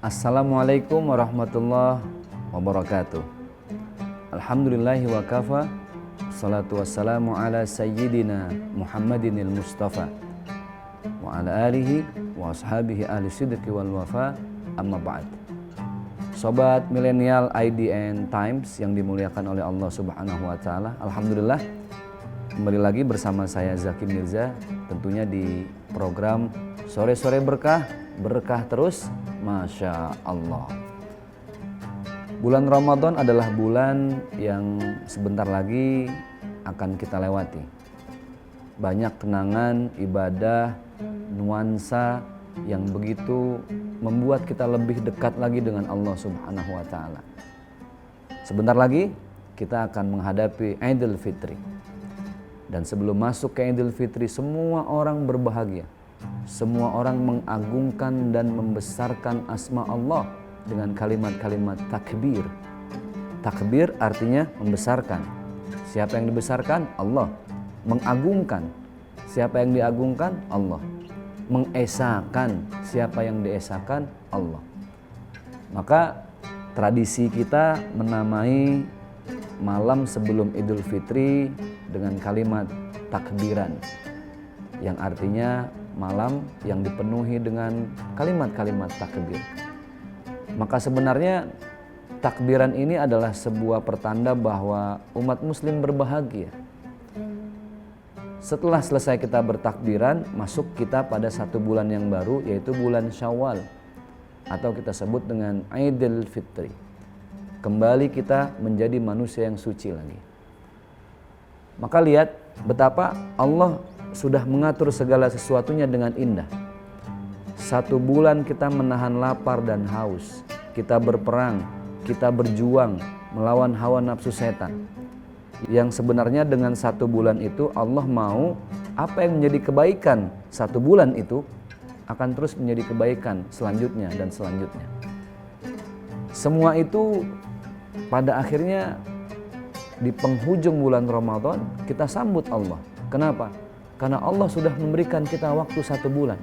Assalamualaikum warahmatullahi wabarakatuh. Alhamdulillahi wa kafa. Salatu wassalamu ala sayyidina Muhammadinil Mustafa wa ala alihi wa ashabihi ahli sidqi wal wafa. Amma ba'd. Sobat milenial IDN Times yang dimuliakan oleh Allah Subhanahu wa taala. Alhamdulillah kembali lagi bersama saya Zaki Mirza, tentunya di program Sore-sore Berkah, berkah terus, Masya Allah. Bulan Ramadan adalah bulan yang sebentar lagi akan kita lewati. Banyak kenangan, ibadah, nuansa yang begitu membuat kita lebih dekat lagi dengan Allah Subhanahu wa taala. Sebentar lagi kita akan menghadapi Idul Fitri. Dan sebelum masuk ke Idul Fitri, semua orang berbahagia. Semua orang mengagungkan dan membesarkan asma Allah dengan kalimat-kalimat takbir. Takbir artinya membesarkan. Siapa yang dibesarkan? Allah. Mengagungkan. Siapa yang diagungkan? Allah. Mengesakan. Siapa yang diesakan? Allah. Maka tradisi kita menamai malam sebelum Idul Fitri dengan kalimat takbiran, yang artinya malam yang dipenuhi dengan kalimat-kalimat takbir. Maka sebenarnya takbiran ini adalah sebuah pertanda bahwa umat muslim berbahagia. Setelah selesai kita bertakbiran, masuk kita pada satu bulan yang baru, yaitu bulan Syawal, atau kita sebut dengan Idul Fitri. Kembali kita menjadi manusia yang suci lagi. Maka lihat betapa Allah sudah mengatur segala sesuatunya dengan indah. Satu bulan kita menahan lapar dan haus. Kita berperang, kita berjuang melawan hawa nafsu setan. Yang sebenarnya dengan satu bulan itu Allah mau apa yang menjadi kebaikan satu bulan itu akan terus menjadi kebaikan selanjutnya dan selanjutnya. Semua itu pada akhirnya di penghujung bulan Ramadan kita sambut Allah. Kenapa? Karena Allah sudah memberikan kita waktu satu bulan,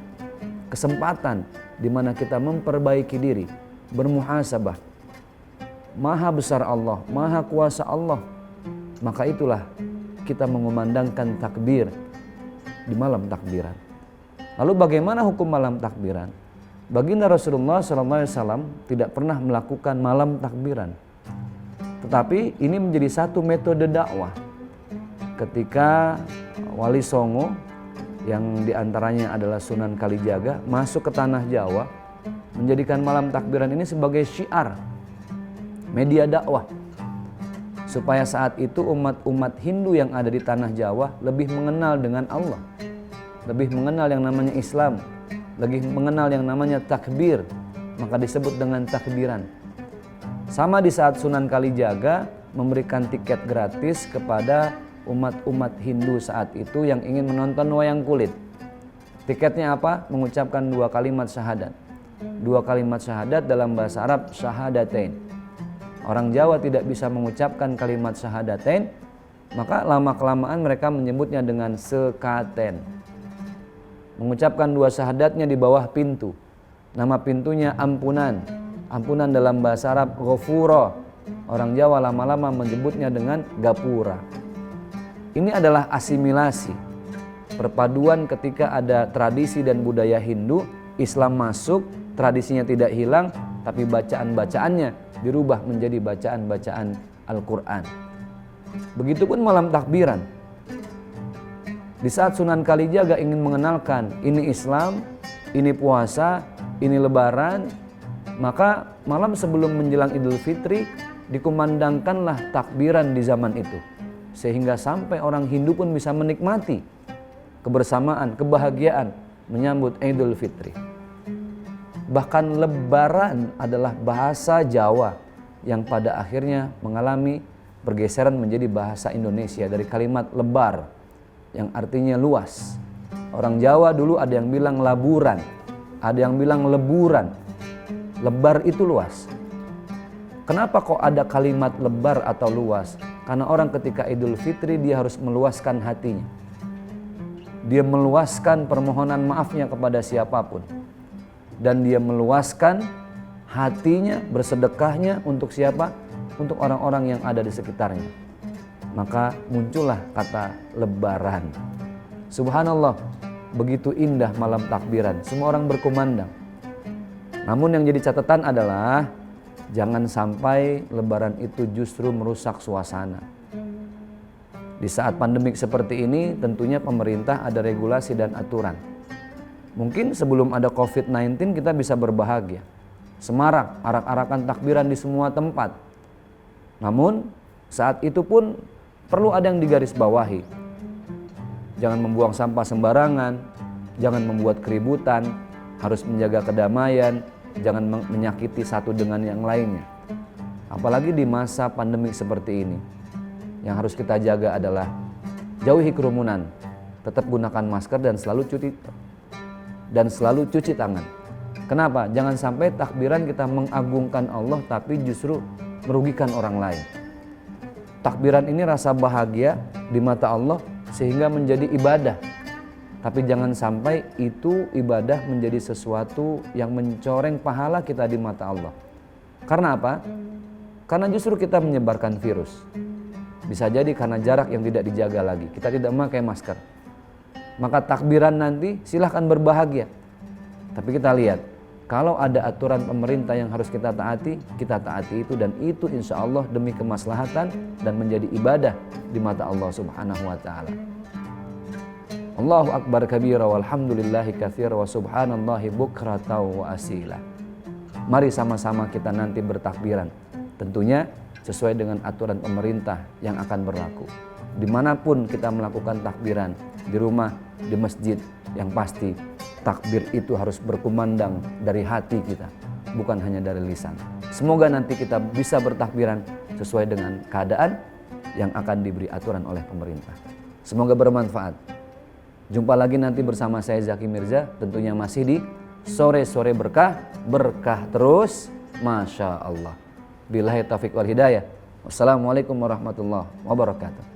kesempatan di mana kita memperbaiki diri, bermuhasabah. Maha besar Allah, maha kuasa Allah. Maka itulah kita mengumandangkan takbir di malam takbiran. Lalu bagaimana hukum malam takbiran? Baginda Rasulullah SAW tidak pernah melakukan malam takbiran. Tetapi ini menjadi satu metode dakwah. Ketika Wali Songo yang diantaranya adalah Sunan Kalijaga masuk ke tanah Jawa, menjadikan malam takbiran ini sebagai syiar media dakwah, supaya saat itu umat-umat Hindu yang ada di tanah Jawa lebih mengenal dengan Allah, lebih mengenal yang namanya Islam, lebih mengenal yang namanya takbir, maka disebut dengan takbiran. Sama di saat Sunan Kalijaga memberikan tiket gratis kepada umat-umat Hindu saat itu yang ingin menonton wayang kulit. Tiketnya apa? Mengucapkan dua kalimat syahadat. Dua kalimat syahadat dalam bahasa Arab syahadatain. Orang Jawa tidak bisa mengucapkan kalimat syahadatain, maka lama-kelamaan mereka menyebutnya dengan sekaten. Mengucapkan dua syahadatnya di bawah pintu. Nama pintunya ampunan. Ampunan dalam bahasa Arab ghafura. Orang Jawa lama-lama menyebutnya dengan gapura. Ini adalah asimilasi, perpaduan ketika ada tradisi dan budaya Hindu, Islam masuk, tradisinya tidak hilang, tapi bacaan-bacaannya dirubah menjadi bacaan-bacaan Al-Quran. Begitupun malam takbiran. Di saat Sunan Kalijaga ingin mengenalkan ini Islam, ini puasa, ini lebaran, maka malam sebelum menjelang Idul Fitri dikumandangkanlah takbiran di zaman itu. Sehingga sampai orang Hindu pun bisa menikmati kebersamaan, kebahagiaan menyambut Idul Fitri. Bahkan lebaran adalah bahasa Jawa yang pada akhirnya mengalami pergeseran menjadi bahasa Indonesia dari kalimat lebar yang artinya luas. Orang Jawa dulu ada yang bilang laburan, ada yang bilang leburan. Lebar itu luas. Kenapa kok ada kalimat lebar atau luas? Karena orang ketika Idul Fitri dia harus meluaskan hatinya. Dia meluaskan permohonan maafnya kepada siapapun. Dan dia meluaskan hatinya, bersedekahnya untuk siapa? Untuk orang-orang yang ada di sekitarnya. Maka muncullah kata lebaran. Subhanallah, begitu indah malam takbiran, semua orang berkumandang. Namun yang jadi catatan adalah jangan sampai lebaran itu justru merusak suasana. Di saat pandemik seperti ini tentunya pemerintah ada regulasi dan aturan. Mungkin sebelum ada COVID-19 kita bisa berbahagia, semarak, arak-arakan takbiran di semua tempat. Namun saat itu pun perlu ada yang digarisbawahi. Jangan membuang sampah sembarangan, jangan membuat keributan, harus menjaga kedamaian, jangan menyakiti satu dengan yang lainnya. Apalagi di masa pandemi seperti ini. Yang harus kita jaga adalah jauhi kerumunan, tetap gunakan masker dan selalu cuci tangan. Kenapa? Jangan sampai takbiran kita mengagungkan Allah tapi justru merugikan orang lain. Takbiran ini rasa bahagia di mata Allah sehingga menjadi ibadah. Tapi jangan sampai itu ibadah menjadi sesuatu yang mencoreng pahala kita di mata Allah. Karena apa? Karena justru kita menyebarkan virus. Bisa jadi karena jarak yang tidak dijaga lagi. Kita tidak memakai masker. Maka takbiran nanti silahkan berbahagia. Tapi kita lihat, kalau ada aturan pemerintah yang harus kita taati itu, dan itu insya Allah demi kemaslahatan dan menjadi ibadah di mata Allah Subhanahu wa ta'ala. Allahu akbar kabira walhamdulillahi katsira wa subhanallahi bukrata wa asila. Mari sama-sama kita nanti bertakbiran. Tentunya sesuai dengan aturan pemerintah yang akan berlaku. Dimanapun kita melakukan takbiran, di rumah, di masjid, yang pasti takbir itu harus berkumandang dari hati kita, bukan hanya dari lisan. Semoga nanti kita bisa bertakbiran sesuai dengan keadaan yang akan diberi aturan oleh pemerintah. Semoga bermanfaat. Jumpa lagi nanti bersama saya Zaki Mirza, tentunya masih di Sore-Sore Berkah, berkah terus, Masya Allah. Billahi taufiq wal hidayah. Wassalamualaikum warahmatullahi wabarakatuh.